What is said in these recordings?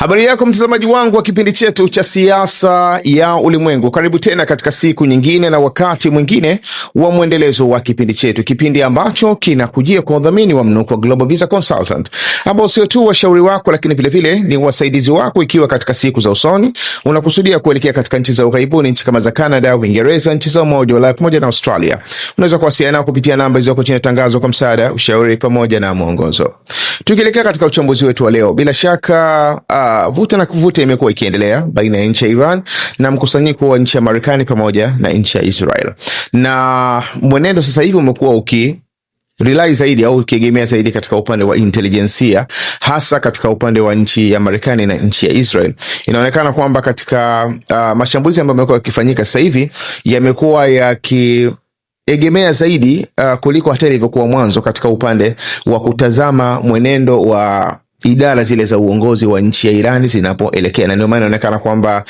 Habari yako mtazamaji wangu wa kipindi chetu cha siasa ya ulimwengu. Karibu tena katika siku nyingine na wakati mwingine wa mwendelezo wa kipindi chetu. Kipindi ambacho kinakujia kwa udhamini wa mnuko Global Visa Consultant, ambao sio tu washauri wako lakini vile vile ni wasaidizi wako ikiwa katika siku za usoni unakusudia kuelekea katika nchi za ughaibuni, nchi kama za Canada, Uingereza, nchi za Umoja wa Ulaya pamoja na Australia. Unaweza kuwasiliana nao kupitia namba zilizoko chini ya tangazo kwa msaada, ushauri pamoja na mwongozo. Tukielekea katika uchambuzi wetu wa leo, bila shaka vuta na kuvuta imekuwa ikiendelea baina ya nchi ya Iran na mkusanyiko wa nchi ya Marekani pamoja na nchi ya Israel. Na mwenendo sasa hivi umekuwa rely zaidi au ukiegemea zaidi katika upande wa intelijensia, hasa katika upande wa nchi ya Marekani na nchi ya Israel. Inaonekana kwamba katika mashambulizi ambayo yamekuwa yakifanyika sasa hivi yamekuwa yakiegemea zaidi kuliko hata ilivyokuwa mwanzo katika upande wa kutazama mwenendo wa idara zile za uongozi wa nchi ya Irani zinapoelekea. Na ndio maana inaonekana kwamba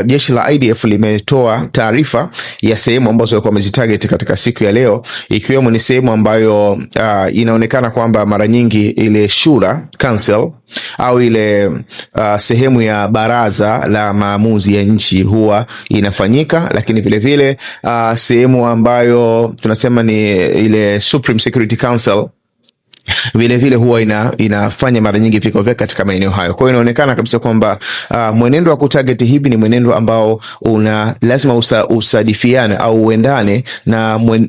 jeshi la IDF limetoa taarifa ya sehemu ambazo walikuwa wamezitarget katika siku ya leo, ikiwemo ni sehemu ambayo inaonekana kwamba mara nyingi ile Shura Council au ile sehemu ya baraza la maamuzi ya nchi huwa inafanyika, lakini vile vile sehemu ambayo tunasema ni ile Supreme Security Council vile vile huwa inafanya mara nyingi vikao vyake katika maeneo hayo. Kwa hiyo inaonekana kabisa kwamba mwenendo wa kutarget hivi ni mwenendo ambao lazima usadifiane au uendane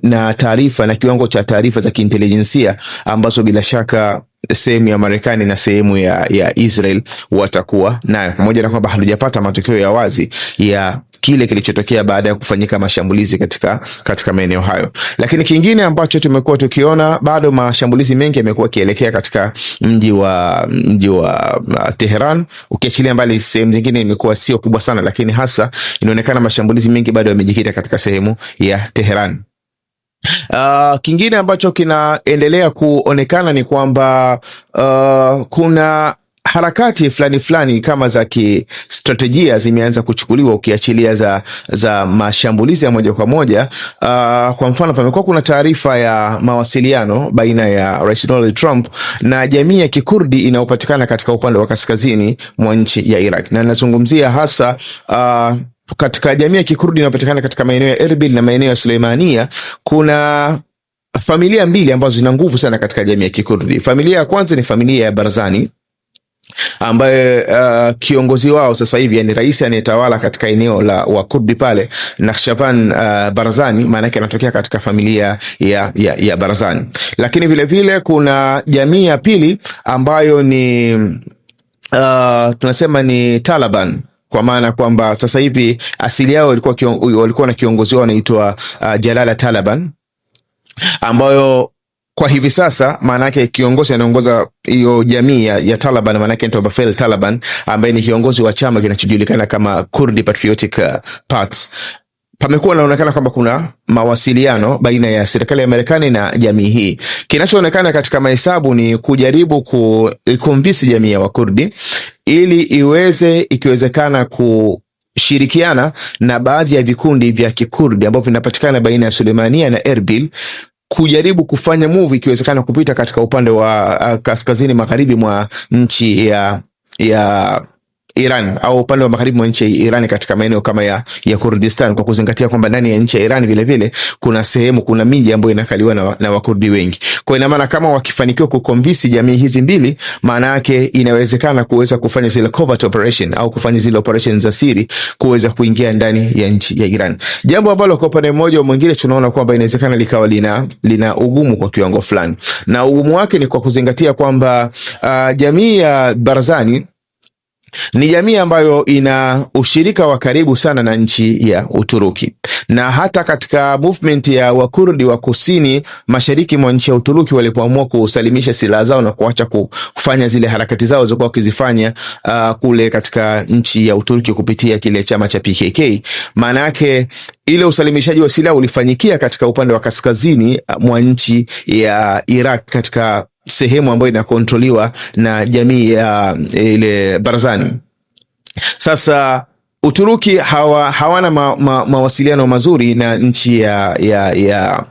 na taarifa na kiwango cha taarifa za kiintelijensia ambazo bila shaka sehemu ya Marekani na sehemu ya Israel watakuwa nayo, pamoja na kwamba hatujapata matokeo ya wazi ya kile kilichotokea baada ya kufanyika mashambulizi katika maeneo hayo. Lakini kingine ambacho tumekuwa tukiona, bado mashambulizi mengi yamekuwa kielekea katika mji wa Tehran, ukiachilia mbali sehemu zingine imekuwa sio kubwa sana, lakini hasa inaonekana mashambulizi mengi bado yamejikita katika sehemu ya Tehran. Kingine ambacho kinaendelea kuonekana ni kwamba kuna harakati fulani kama za kistrategia zimeanza kuchukuliwa, ukiachilia za mashambulizi ya moja kwa moja. Kwa mfano, pamekuwa kuna taarifa ya mawasiliano baina ya Rais Donald Trump na jamii ya Kikurdi inayopatikana katika upande wa kaskazini mwa nchi ya Iraq, na nazungumzia hasa katika jamii ya Kikurdi inayopatikana katika maeneo ya Erbil na maeneo ya Suleimania. Kuna familia mbili ambazo zina nguvu sana katika jamii ya Kikurdi. Familia ya kwanza ni familia ya Barzani, ambaye kiongozi wao sasa hivi, yani rais anayetawala katika eneo la Wakurdi pale, Nakhchavan Barzani, maana yake anatokea katika familia ya Barzani. Lakini vile vile kuna jamii ya pili ambayo ni tunasema ni Taliban, kwa maana kwamba sasa hivi asili yao walikuwa na kiongozi wao anaitwa Jalala Taliban, ambayo kwa hivi sasa maana yake kiongozi anaongoza hiyo jamii ya Taliban maana yake ni Bafel Taliban, ambaye ni kiongozi wa chama kinachojulikana kama Kurdi Patriotic Party. Pamekuwa inaonekana kwamba kuna mawasiliano baina ya serikali ya Marekani na jamii hii. Kinachoonekana katika mahesabu ni kujaribu kuconvince jamii ya Wakurdi ili iweze ikiwezekana kushirikiana na baadhi ya vikundi vya Kikurdi ambavyo vinapatikana baina ya Suleimania na Erbil, kujaribu kufanya move ikiwezekana kupita katika upande wa kaskazini magharibi mwa nchi ya Iran, au upande wa magharibi mwa nchi ya Iran katika maeneo kama ya Kurdistan, kwa kuzingatia kwamba ndani ya nchi ya Iran vile vile kuna miji ambayo inakaliwa na Wakurdi wengi. Kwa ina maana kama wakifanikiwa kuconvince jamii hizi mbili, maana yake inawezekana kuweza kufanya zile covert operation au kufanya zile operation za siri kuweza kuingia ndani ya nchi ya Iran. Jambo ambalo kwa upande mmoja au mwingine tunaona kwamba inawezekana likawa lina ugumu kwa kiwango fulani. Na ugumu wake ni kwa kuzingatia kwamba jamii ya Barzani ni jamii ambayo ina ushirika wa karibu sana na nchi ya Uturuki, na hata katika movement ya Wakurdi wa kusini mashariki mwa nchi ya Uturuki walipoamua kusalimisha silaha zao na kuacha kufanya zile harakati zao zilizokuwa wakizifanya kule katika nchi ya Uturuki kupitia kile chama cha PKK, maana yake ile usalimishaji wa silaha ulifanyikia katika upande wa kaskazini mwa nchi ya Iraq, katika sehemu ambayo inakontroliwa na jamii ya ile Barzani. Sasa Uturuki hawana mawasiliano mazuri na nchi ya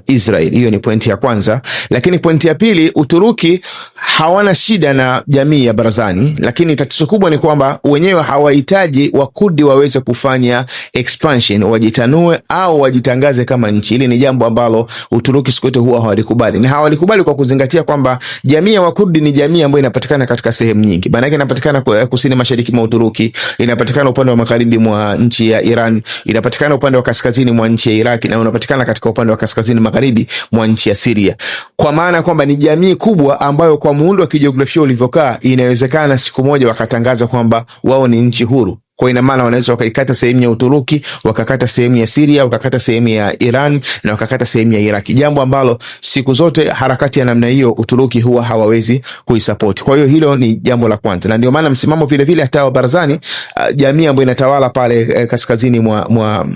Israel. Hiyo ni pointi ya kwanza. Lakini pointi ya pili, Uturuki hawana shida na jamii ya Barzani, lakini tatizo kubwa ni kwamba wenyewe hawahitaji Wakurdi waweze kufanya expansion, wajitanue au wajitangaze kama nchi. Hili ni jambo ambalo Uturuki siku zote huwa hawalikubali. Na hawalikubali kwa kuzingatia kwamba jamii ya Wakurdi ni jamii ambayo inapatikana katika sehemu nyingi. Maana yake inapatikana kusini mashariki mwa Uturuki, inapatikana upande wa magharibi mwa nchi ya Iran, inapatikana upande wa kaskazini mwa nchi ya Iraq, na unapatikana katika upande wa kaskazini magharibi mwa nchi ya Syria. Kwa maana kwamba ni jamii kubwa ambayo kwa muundo wa kijiografia ulivyokaa, inawezekana siku moja wakatangaza kwamba wao ni nchi huru. Kwa ina maana wanaweza wakaikata sehemu ya Uturuki, wakakata sehemu ya Syria, wakakata sehemu ya Iran na wakakata sehemu ya Iraq. Jambo ambalo siku zote harakati ya namna hiyo Uturuki huwa hawawezi kuisupport. Kwa hiyo hilo ni jambo la kwanza. Na ndio maana msimamo vile vile hata wa Barzani, jamii ambayo inatawala pale kaskazini mwa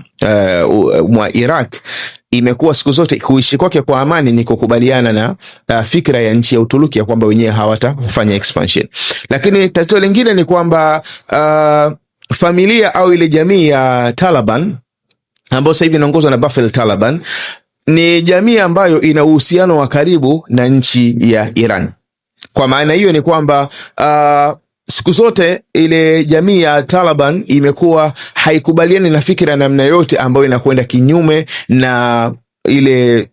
Iraq, imekuwa siku zote kuishi kwake kwa amani ni kukubaliana na fikra ya nchi ya Uturuki ya kwamba wenyewe hawatafanya expansion. Lakini tatizo lingine ni kwamba familia au ile jamii ya Taliban ambayo sasa hivi inaongozwa na Bafel Taliban ni jamii ambayo ina uhusiano wa karibu na nchi ya Iran. Kwa maana hiyo ni kwamba siku zote ile jamii ya Taliban imekuwa haikubaliani na fikra namna yote ambayo inakwenda kinyume na ile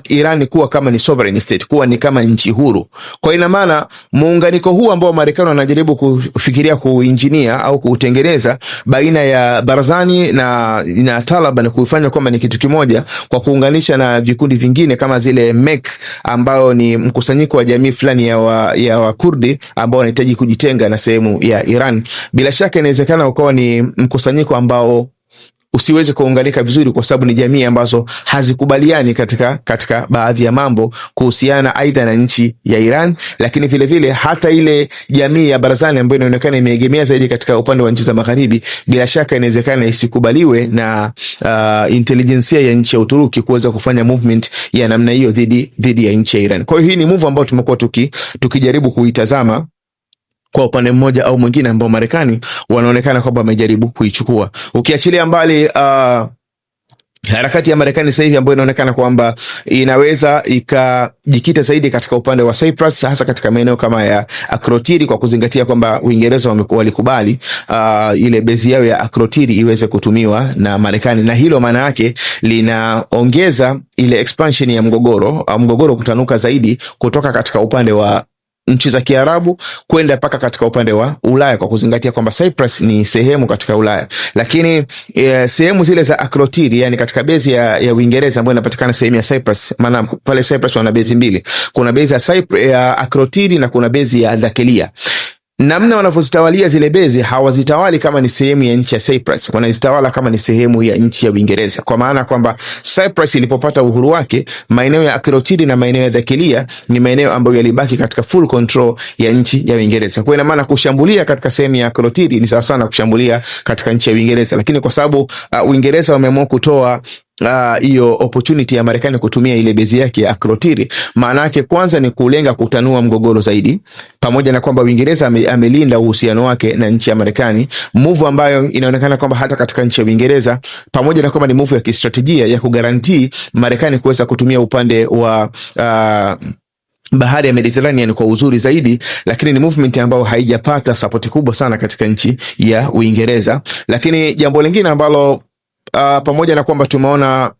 Iran kuwa kama ni sovereign state, kuwa ni kama nchi huru. Kwa ina maana muunganiko huu ambao Marekani wanajaribu kufikiria kuinjinia au kuutengeneza baina ya Barzani na Taliban, kuifanya kwamba ni kitu kimoja kwa kuunganisha na vikundi vingine kama zile MEK ambao ni mkusanyiko wa jamii fulani ya Wakurdi ambao wanahitaji kujitenga na sehemu ya Iran. Bila shaka inawezekana ukawa ni mkusanyiko ambao usiweze kuunganika vizuri, kwa sababu ni jamii ambazo hazikubaliani katika baadhi ya mambo kuhusiana aidha na nchi ya Iran, lakini vile vile hata ile jamii ya Barzani ambayo inaonekana imeegemea zaidi katika upande wa nchi za magharibi, bila shaka inawezekana isikubaliwe na intelligence ya nchi ya Uturuki kuweza kufanya movement ya namna hiyo dhidi ya nchi ya Iran. Kwa hiyo hii ni move ambayo tumekuwa tukijaribu kuitazama kwa upande mmoja au mwingine ambao Marekani wanaonekana kwamba wamejaribu kuichukua. Ukiachilia mbali harakati ya Marekani sasa hivi ambayo inaonekana kwamba inaweza ikajikita zaidi katika upande wa Cyprus, hasa katika maeneo kama ya Akrotiri, kwa kuzingatia kwamba Uingereza walikubali ile bezi yao ya Akrotiri iweze kutumiwa na Marekani, na hilo maana yake linaongeza ile expansion ya mgogoro kutanuka zaidi kutoka katika upande wa nchi za Kiarabu kwenda paka katika upande wa Ulaya, kwa kuzingatia kwamba Cyprus ni sehemu katika Ulaya. Lakini sehemu zile za Akrotiri, yani katika bezi ya Uingereza ambayo inapatikana sehemu ya Cyprus, maana pale Cyprus wana bezi mbili. Kuna bezi ya Akrotiri na kuna bezi ya Dhakelia. Namna wanavyozitawalia zile bezi, hawazitawali kama ni sehemu ya nchi ya Cyprus, wanazitawala kama ni sehemu ya nchi ya Uingereza. Kwa maana kwamba Cyprus ilipopata uhuru wake, maeneo ya Akrotiri na maeneo ya Dhakelia ni maeneo ambayo yalibaki katika full control ya nchi ya Uingereza. Kwa ina maana kushambulia katika sehemu ya Akrotiri ni sawa sana kushambulia katika nchi ya Uingereza. Lakini kwa sababu Uingereza wameamua kutoa hiyo opportunity ya Marekani kutumia ile bezi yake ya Akrotiri, maana yake kwanza ni kulenga kutanua mgogoro zaidi, pamoja na kwamba Uingereza amelinda uhusiano wake na nchi ya Marekani, move ambayo inaonekana kwamba hata katika nchi ya Uingereza, pamoja na kwamba ni move ya kistrategia ya kugarantii Marekani kuweza kutumia upande wa bahari ya Mediterranean kwa uzuri zaidi, lakini ni movement ambayo haijapata support kubwa sana katika nchi ya Uingereza. Lakini jambo lingine ambalo pamoja na kwamba tumeona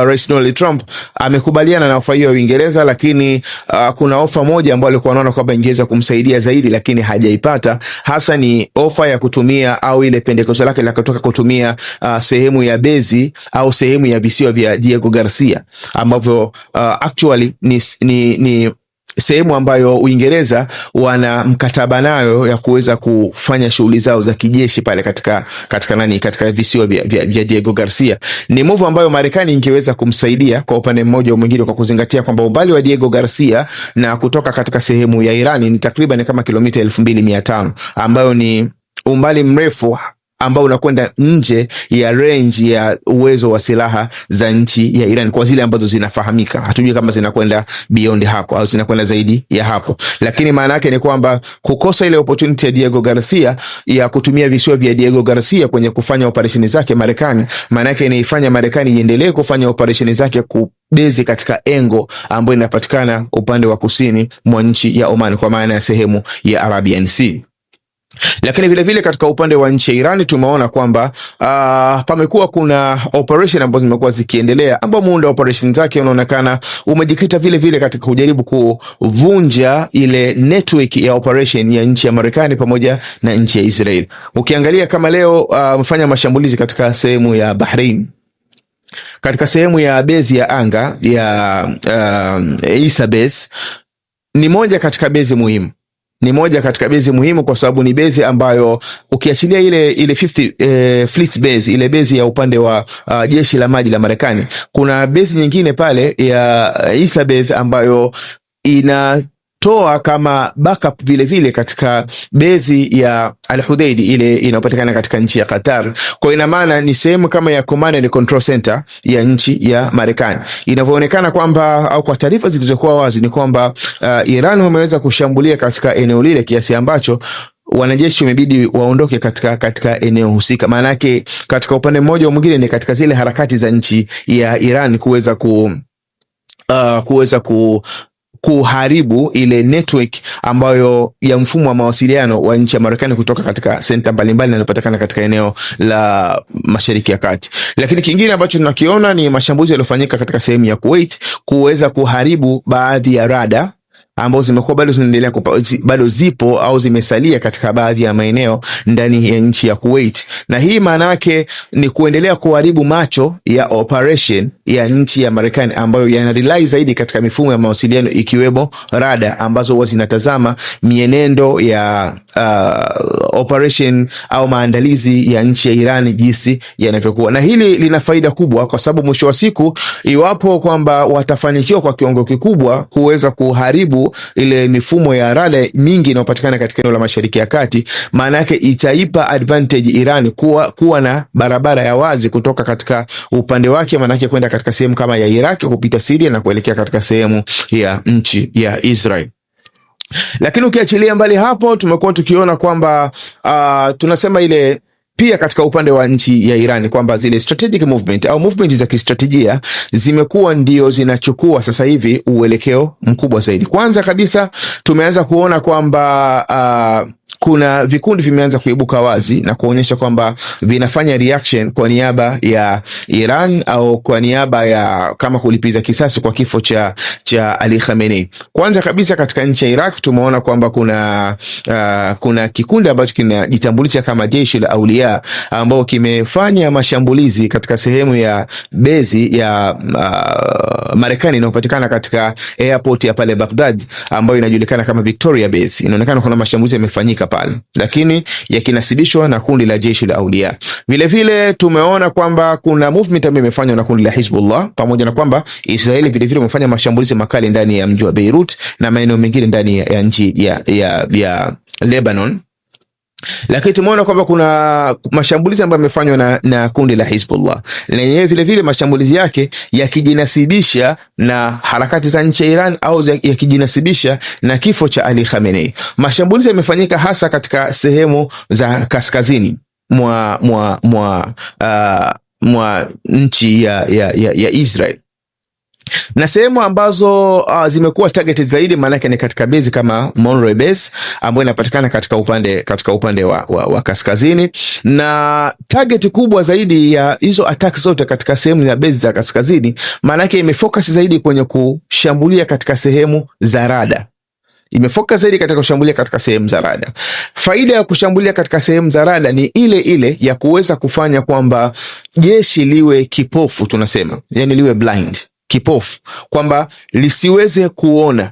Rais Donald Trump amekubaliana na ofa hiyo ya Uingereza, lakini kuna ofa moja ambayo alikuwa anaona kwamba ingeweza kumsaidia zaidi lakini hajaipata, hasa ni ofa ya kutumia au ile pendekezo lake la kutoka kutumia sehemu ya bezi au sehemu ya visiwa vya Diego Garcia, ambavyo actually ni sehemu ambayo Uingereza wana mkataba nayo ya kuweza kufanya shughuli zao za kijeshi pale katika visiwa vya Diego Garcia. Ni move ambayo Marekani ingeweza kumsaidia kwa upande mmoja au mwingine, kwa kuzingatia kwamba umbali wa Diego Garcia na kutoka katika sehemu ya Irani ni takriban kama kilomita 2500, ambayo ni umbali mrefu ambao unakwenda nje ya range ya uwezo wa silaha za nchi ya Iran, kwa zile ambazo zinafahamika. Hatujui kama zinakwenda beyond hapo au zinakwenda zaidi ya hapo, lakini maana yake ni kwamba kukosa ile opportunity ya Diego Garcia ya kutumia visiwa vya Diego Garcia kwenye kufanya operesheni zake Marekani, maana yake inaifanya Marekani iendelee kufanya operesheni zake kubezi katika engo ambayo inapatikana upande wa kusini mwa nchi ya Oman, kwa maana ya sehemu ya Arabian Sea. Lakini vile vile katika upande wa nchi ya Iran tumeona kwamba pamekuwa kuna operation ambazo zimekuwa zikiendelea, ambao muundo wa operation zake unaonekana umejikita vile vile katika kujaribu kuvunja ile network ya operation ya nchi ya Marekani pamoja na nchi ya Israel. Ukiangalia kama leo mfanya mashambulizi katika sehemu ya Bahrain, katika sehemu ya bezi ya anga ya Isa Base, ni moja katika bezi muhimu kwa sababu ni bezi ambayo ukiachilia ile 50 Fleet Base, ile bezi ya upande wa jeshi la maji la Marekani, kuna bezi nyingine pale ya Isa Base ambayo inatoa kama backup vile vile katika bezi ya Al-Hudaidi ile inayopatikana katika nchi ya Qatar. Kwa ina maana ni sehemu kama ya command and control center ya nchi ya Marekani. Inavyoonekana kwamba, au kwa taarifa zilizokuwa wazi, ni kwamba Iran wameweza kushambulia katika eneo lile kiasi ambacho wanajeshi wamebidi waondoke katika eneo husika. Maana yake katika upande mmoja au mwingine ni katika zile harakati za nchi ya Iran kuweza kuharibu ile network ambayo ya mfumo wa mawasiliano wa nchi ya Marekani kutoka katika senta mbalimbali yanayopatikana katika eneo la Mashariki ya Kati. Lakini kingine ambacho tunakiona ni mashambulizi yaliyofanyika katika sehemu ya Kuwait kuweza kuharibu baadhi ya rada ambao zimekuwa bado zipo au zimesalia katika baadhi ya maeneo ndani ya nchi ya Kuwait. Na hii maana yake ni kuendelea kuharibu macho ya operation ya nchi ya Marekani ambayo yana rely zaidi katika mifumo ya mawasiliano, ikiwemo rada ambazo huwa zinatazama mienendo ya operation au maandalizi ya nchi ya Iran jinsi yanavyokuwa. Na hili lina faida kubwa kwa sababu mwisho wa siku, iwapo kwamba watafanikiwa kwa kiwango kikubwa kuweza kuharibu ile mifumo ya rada mingi inayopatikana katika eneo la Mashariki ya Kati, maana yake itaipa advantage Iran kuwa na barabara ya wazi kutoka katika upande wake, maana yake kwenda katika sehemu kama ya Iraq kupita Syria na kuelekea katika sehemu ya nchi ya Israel. Lakini ukiachilia mbali hapo, tumekuwa tukiona kwamba tunasema ile pia katika upande wa nchi ya Iran kwamba zile strategic movement au movement za kistrategia zimekuwa ndio zinachukua sasa hivi uelekeo mkubwa zaidi. Kwanza kabisa tumeanza kuona kwamba kuna vikundi vimeanza kuibuka wazi na kuonyesha kwamba vinafanya reaction kwa niaba ya Iran au kwa niaba ya kama kulipiza kisasi kwa kifo cha Ali Khamenei. Kwanza kabisa katika nchi ya Iraq tumeona kwamba kuna kikundi ambacho kinajitambulisha kama Jeshi la Aulia ambao kimefanya mashambulizi katika sehemu ya bezi ya Marekani inayopatikana katika airport ya pale Baghdad ambayo inajulikana kama Victoria Base. Inaonekana kuna mashambulizi yamefanyika pale, lakini yakinasibishwa na kundi la Jeshi la Aulia. Vile vile tumeona kwamba kuna movement ambayo imefanywa na kundi la Hezbollah, pamoja na kwamba Israeli vile vile wamefanya mashambulizi makali ndani ya mji wa Beirut na maeneo mengine ndani ya nchi ya Lebanon. Lakini tumeona kwamba kuna mashambulizi ambayo yamefanywa na kundi la Hezbollah, na yenyewe vile vile mashambulizi yake yakijinasibisha na harakati za nchi ya Iran au yakijinasibisha na kifo cha Ali Khamenei. Mashambulizi yamefanyika hasa katika sehemu za kaskazini mwa nchi ya Israel, na sehemu ambazo zimekuwa targeted zaidi maana yake ni katika base kama Monroe Base ambayo inapatikana katika upande wa kaskazini, na target kubwa zaidi ya hizo attacks zote katika sehemu ya base za kaskazini maana yake imefocus zaidi kwenye kushambulia katika sehemu za rada. Imefocus zaidi katika kushambulia katika sehemu za rada. Faida ya kushambulia katika sehemu za rada ni ile ya kuweza kufanya kwamba jeshi liwe kipofu, tunasema yani liwe blind, kipofu, kwamba lisiweze kuona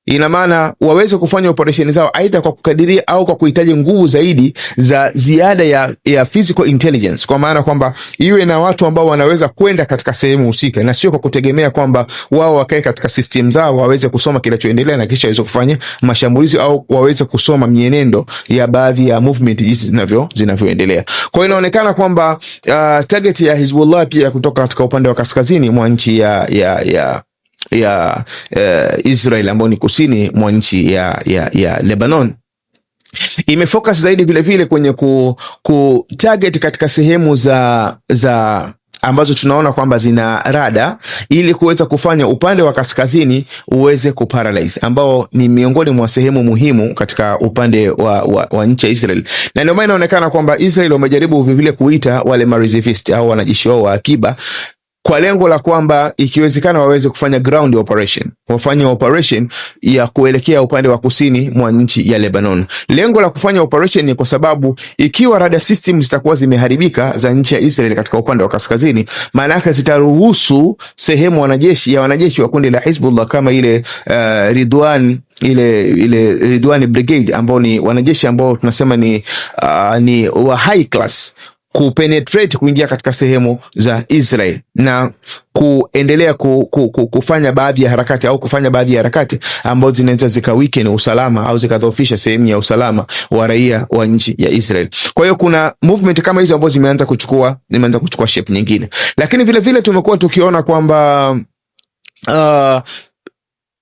ina maana waweze kufanya operation zao aidha kwa kukadiria au kwa kuhitaji nguvu zaidi za ziada ya physical intelligence, kwa maana kwamba iwe na watu ambao wanaweza kwenda katika sehemu husika, na sio kwa kutegemea kwamba wao wakae katika system zao waweze kusoma kinachoendelea na kisha waweze kufanya mashambulizi au waweze kusoma mienendo ya baadhi ya movement hizi zinavyoendelea. Kwa hiyo inaonekana kwamba target ya Hezbollah pia kutoka katika upande wa kaskazini mwa nchi ya Israel ambao ni kusini mwa nchi ya Lebanon imefocus zaidi vile vile kwenye ku target katika sehemu za ambazo tunaona kwamba zina rada, ili kuweza kufanya upande wa kaskazini uweze kuparalyze, ambao ni miongoni mwa sehemu muhimu katika upande wa nchi ya Israel. Na ndio maana inaonekana kwamba Israel wamejaribu vile kuita wale reservists au wanajeshi wao wa akiba kwa lengo la kwamba ikiwezekana waweze kufanya ground operation, wafanye operation ya kuelekea upande wa kusini mwa nchi ya Lebanon. Lengo la kufanya operation ni kwa sababu ikiwa radar systems zitakuwa zimeharibika za nchi ya Israel katika upande wa kaskazini, maana yake zitaruhusu sehemu wanajeshi wa kundi la Hezbollah kama ile Ridwan Brigade ambao ni wanajeshi ambao tunasema ni wa high class kupenetrate kuingia katika sehemu za Israel na kuendelea kufanya baadhi ya harakati au kufanya baadhi ya harakati ambazo zinaweza zikaweaken usalama au zikadhoofisha sehemu ya usalama wa raia wa nchi ya Israel. Kwa hiyo kuna movement kama hizo ambazo zimeanza kuchukua shape nyingine, lakini vile vile tumekuwa tukiona kwamba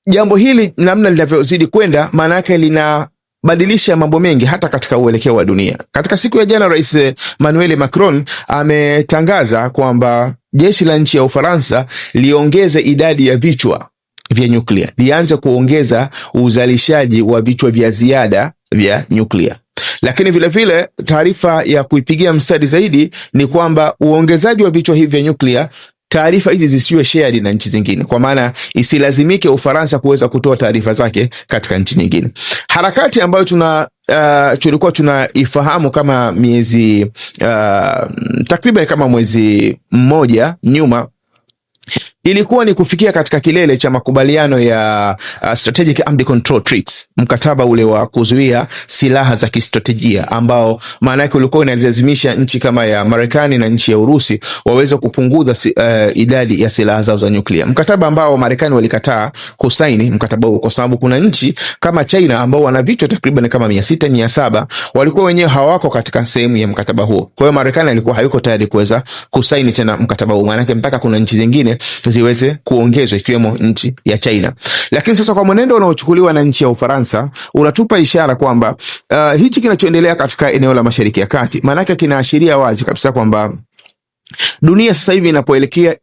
jambo hili namna linavyozidi kwenda, maana yake linabadilisha mambo mengi hata katika uelekeo wa dunia. Katika siku ya jana Rais Emmanuel Macron ametangaza kwamba jeshi la nchi ya Ufaransa liongeze idadi ya vichwa vya nyuklia, lianze kuongeza uzalishaji wa vichwa vya ziada vya nyuklia. Lakini vile vile taarifa ya kuipigia mstari zaidi ni kwamba uongezaji wa vichwa hivi vya nyuklia, taarifa hizi zisiwe shared na nchi zingine, kwa maana isilazimike Ufaransa kuweza kutoa taarifa zake katika nchi nyingine. Harakati ambayo tulikuwa tunaifahamu kama miezi takriban kama mwezi mmoja nyuma, ilikuwa ni kufikia katika kilele cha makubaliano ya Strategic Arms Control Treaty, mkataba ule wa kuzuia silaha za kistratejia, ambao maana yake ulikuwa unalazimisha nchi kama ya Marekani na nchi ya Urusi waweze kupunguza idadi ya silaha zao za nyuklia. Mkataba ambao Marekani walikataa kusaini mkataba huo kwa sababu kuna nchi kama China ambao wana vichwa takriban kama 600 700 walikuwa wenyewe hawako katika sehemu ya mkataba huo. Kwa hiyo Marekani alikuwa hayuko tayari kuweza kusaini tena mkataba huo, maana yake mpaka kuna nchi zingine ziweze kuongezwa ikiwemo nchi ya China. Lakini sasa kwa mwenendo unaochukuliwa na nchi ya Ufaransa unatupa ishara kwamba hichi kinachoendelea katika eneo la Mashariki ya Kati, maana yake kinaashiria wazi kabisa kwamba dunia sasa hivi inapoelekea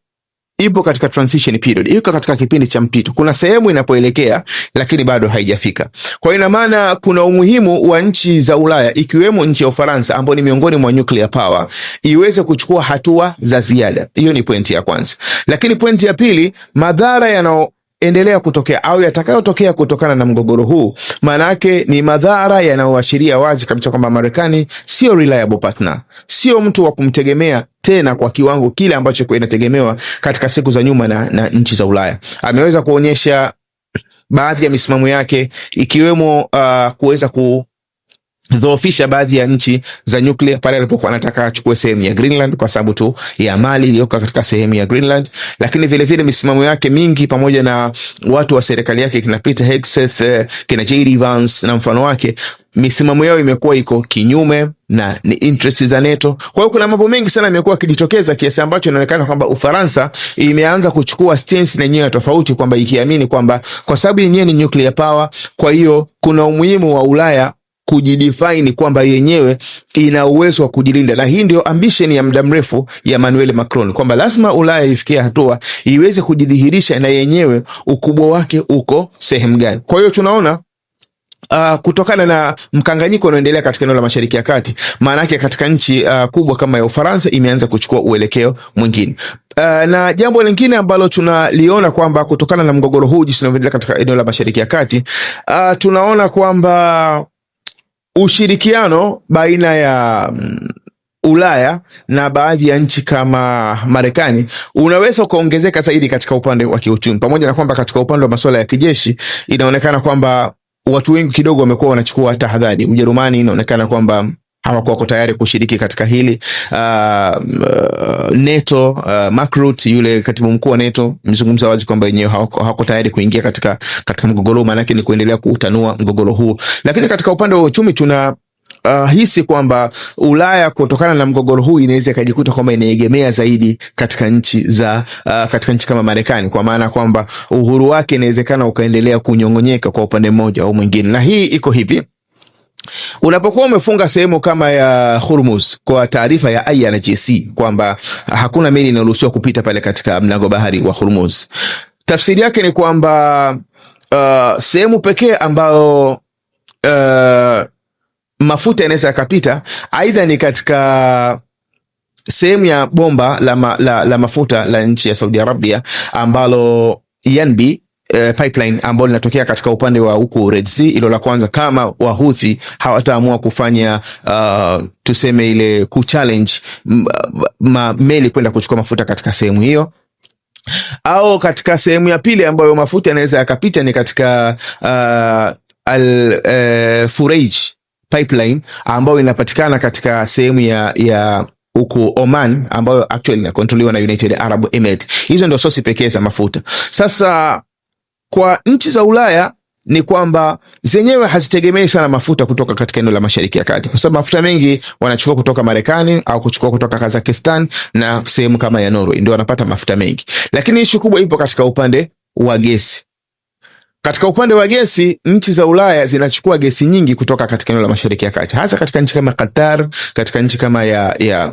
ipo katika transition period, iko katika kipindi cha mpito. Kuna sehemu inapoelekea lakini bado haijafika. Kwa ina maana kuna umuhimu wa nchi za Ulaya ikiwemo nchi ya Ufaransa ambayo ni miongoni mwa nuclear power iweze kuchukua hatua za ziada. Hiyo ni pointi ya kwanza. Lakini pointi ya pili, madhara yanayoendelea kutokea au yatakayotokea kutokana na mgogoro huu, maana yake ni madhara yanayoashiria wazi kabisa kwamba Marekani sio reliable partner, sio mtu wa kumtegemea tena kwa kiwango kile ambacho inategemewa katika siku za nyuma na nchi za Ulaya. Ameweza kuonyesha baadhi ya misimamo yake ikiwemo kuweza kudhoofisha baadhi ya nchi za nyuklia pale alipokuwa anataka achukue sehemu ya Greenland kwa sababu tu ya mali iliyoko katika sehemu ya Greenland. Lakini vile vile misimamo yake mingi pamoja na watu wa serikali yake kina Peter Hegseth, kina JD Vance na mfano wake, misimamo yao imekuwa iko kinyume na ni interest za NATO. Kwa hiyo kuna mambo mengi sana yamekuwa yakijitokeza kiasi ambacho inaonekana kwamba Ufaransa imeanza kuchukua stance na yenyewe tofauti, kwamba ikiamini kwamba kwa sababu yenyewe ni nuclear power, kwa hiyo kuna umuhimu wa Ulaya kujidefine kwamba yenyewe ina uwezo wa kujilinda. Na hii ndio ambition ya muda mrefu ya Emmanuel Macron, kwamba lazima Ulaya ifikie hatua iweze kujidhihirisha na yenyewe ukubwa wake uko sehemu gani. Kwa hiyo tunaona kutokana na mkanganyiko unaoendelea katika eneo la Mashariki ya Kati, maana yake katika nchi kubwa kama ya Ufaransa imeanza kuchukua uelekeo mwingine. Na jambo lingine ambalo tunaliona kwamba kutokana na mgogoro huu jinsi unavyoendelea katika eneo la Mashariki ya Kati, tunaona kwamba ushirikiano baina ya Ulaya na baadhi ya nchi kama Marekani unaweza ukaongezeka zaidi katika upande wa kiuchumi, pamoja na kwamba katika upande wa masuala ya kijeshi inaonekana kwamba watu wengi kidogo wamekuwa wanachukua tahadhari. Ujerumani inaonekana kwamba hawakuwa tayari kushiriki katika hili. NATO, Mark Rutte, yule katibu mkuu wa NATO, mzungumza wazi kwamba wenyewe hawako tayari kuingia katika mgogoro, maana yake ni kuendelea kuutanua mgogoro huu. Lakini katika upande wa uchumi tuna hisi kwamba Ulaya kutokana na mgogoro huu inaweza ikajikuta kwamba inaegemea zaidi katika nchi kama Marekani, kwa maana kwamba uhuru wake inawezekana ukaendelea kunyong'onyeka kwa upande mmoja au mwingine. Na hii iko hivi: unapokuwa umefunga sehemu kama ya Hormuz kwa taarifa ya IRGC kwamba hakuna meli inayoruhusiwa kupita pale katika mlango bahari wa Hormuz, tafsiri yake ni kwamba sehemu pekee ambayo mafuta yanaweza yakapita aidha ni katika sehemu ya bomba la mafuta la nchi ya Saudi Arabia ambalo Yanbi pipeline ambalo linatokea katika upande wa huko Red Sea. Ilo la kwanza, kama Wahuthi hawataamua kufanya tuseme ile kuchallenge meli kwenda kuchukua mafuta katika sehemu hiyo. Au katika sehemu ya pili ambayo mafuta yanaweza yakapita ni katika Al-Fureij pipeline ambayo inapatikana katika sehemu ya huko Oman ambayo actually inakontroliwa na United Arab Emirates. Hizo ndio sosi pekee za mafuta. Sasa kwa nchi za Ulaya ni kwamba zenyewe hazitegemei sana mafuta kutoka katika eneo la Mashariki ya Kati, kwa sababu mafuta mengi wanachukua kutoka Marekani au kuchukua kutoka Kazakhstan na sehemu kama ya Norway, ndio wanapata mafuta mengi. Lakini issue kubwa ipo katika upande wa gesi. Katika upande wa gesi, nchi za Ulaya zinachukua gesi nyingi kutoka katika eneo la Mashariki ya Kati, hasa katika nchi kama Qatar, katika nchi kama ya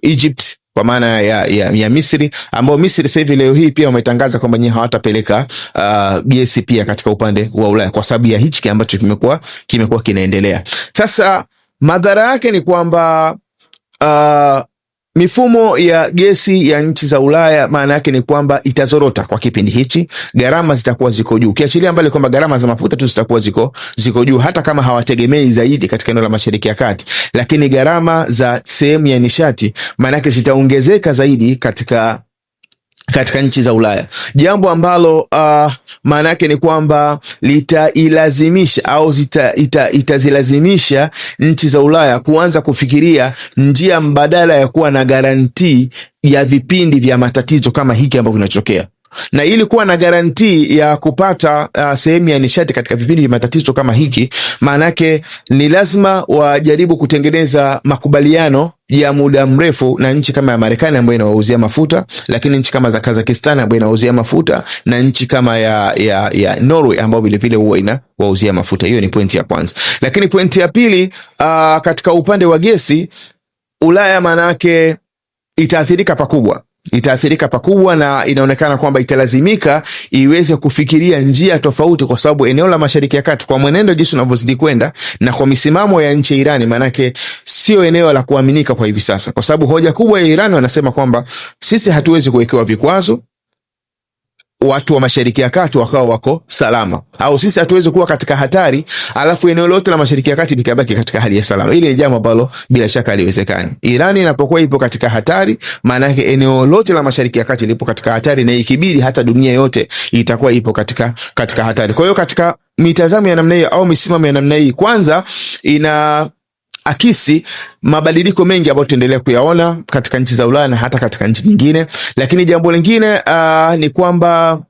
Egypt, kwa maana ya Misri, ambao Misri sasa hivi leo hii pia wametangaza kwamba nyinyi hawatapeleka gesi pia katika upande wa Ulaya kwa sababu ya hichi ambacho kimekuwa kinaendelea. Sasa madhara yake ni kwamba mifumo ya gesi ya nchi za Ulaya maana yake ni kwamba itazorota kwa kipindi hichi, gharama zitakuwa ziko juu. Kiachilia mbali kwamba gharama za mafuta tu zitakuwa ziko juu hata kama hawategemei zaidi katika eneo la Mashariki ya Kati, lakini gharama za sehemu ya nishati maana yake zitaongezeka zaidi katika nchi za Ulaya, jambo ambalo maana yake ni kwamba litailazimisha au itazilazimisha nchi za Ulaya kuanza kufikiria njia mbadala ya kuwa na garantii ya vipindi vya matatizo kama hiki ambavyo vinatokea. Na ili kuwa na garantii ya kupata sehemu ya nishati katika vipindi vya matatizo kama hiki, maana yake ni lazima wajaribu kutengeneza makubaliano ya muda mrefu na nchi kama ya Marekani ambayo inawauzia mafuta, lakini nchi kama za Kazakhstan ambayo inawauzia mafuta, na nchi kama ya Norway ambayo vile vile huwa inawauzia mafuta. Hiyo ni pointi ya kwanza. Lakini pointi ya pili, katika upande wa gesi, Ulaya maana yake itaathirika pakubwa na inaonekana kwamba italazimika iweze kufikiria njia tofauti, kwa sababu eneo la Mashariki ya Kati kwa mwenendo jinsi unavyozidi kwenda na kwa misimamo ya nchi ya Irani, manake sio eneo la kuaminika kwa hivi sasa, kwa sababu hoja kubwa ya Irani wanasema kwamba sisi hatuwezi kuwekewa vikwazo watu wa Mashariki ya Kati wako salama, au sisi hatuwezi kuwa katika hatari alafu eneo lote la Mashariki ya Kati likabaki katika hali ya salama. Hili ni jambo ambalo bila shaka haliwezekani. Irani inapokuwa ipo katika hatari, maana yake eneo lote la Mashariki ya Kati lipo katika hatari, na ikibidi hata dunia yote itakuwa ipo katika hatari. Kwa hiyo katika mitazamo ya namna hii au misimamo ya namna hii, kwanza ina akisi mabadiliko mengi ambayo tuendelea kuyaona katika nchi za Ulaya na hata katika nchi nyingine. Lakini jambo lingine ni kwamba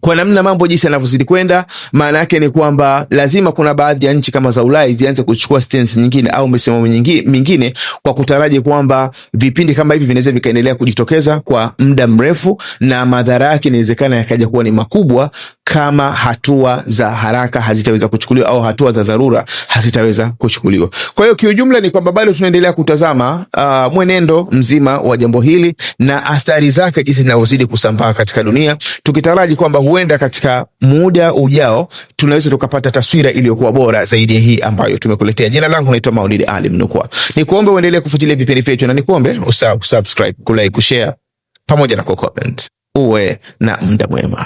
kwa namna mambo jinsi yanavyozidi kwenda, maana yake ni kwamba lazima kuna baadhi ya nchi kama za Ulaya zianze kuchukua stance nyingine au misimamo mingine, kwa kutaraji kwamba vipindi kama hivi vinaweza vikaendelea kujitokeza kwa muda mrefu, na madhara yake inawezekana yakaja kuwa ni makubwa kama hatua za haraka hazitaweza kuchukuliwa au hatua za dharura hazitaweza kuchukuliwa. Kwa hiyo kiujumla ni kwamba bado tunaendelea kutazama mwenendo mzima wa jambo hili na athari zake jinsi zinavyozidi kusambaa katika dunia, tukitaraji kwamba huenda katika muda ujao tunaweza tukapata taswira iliyokuwa bora zaidi ya hii ambayo tumekuletea. Jina langu naitwa Maulid Ali Mnukwa. Nikuombe uendelee kufuatilia vipindi vyetu, na nikuombe usubscribe, kulike, kushare pamoja na kucomment. Uwe na muda mwema.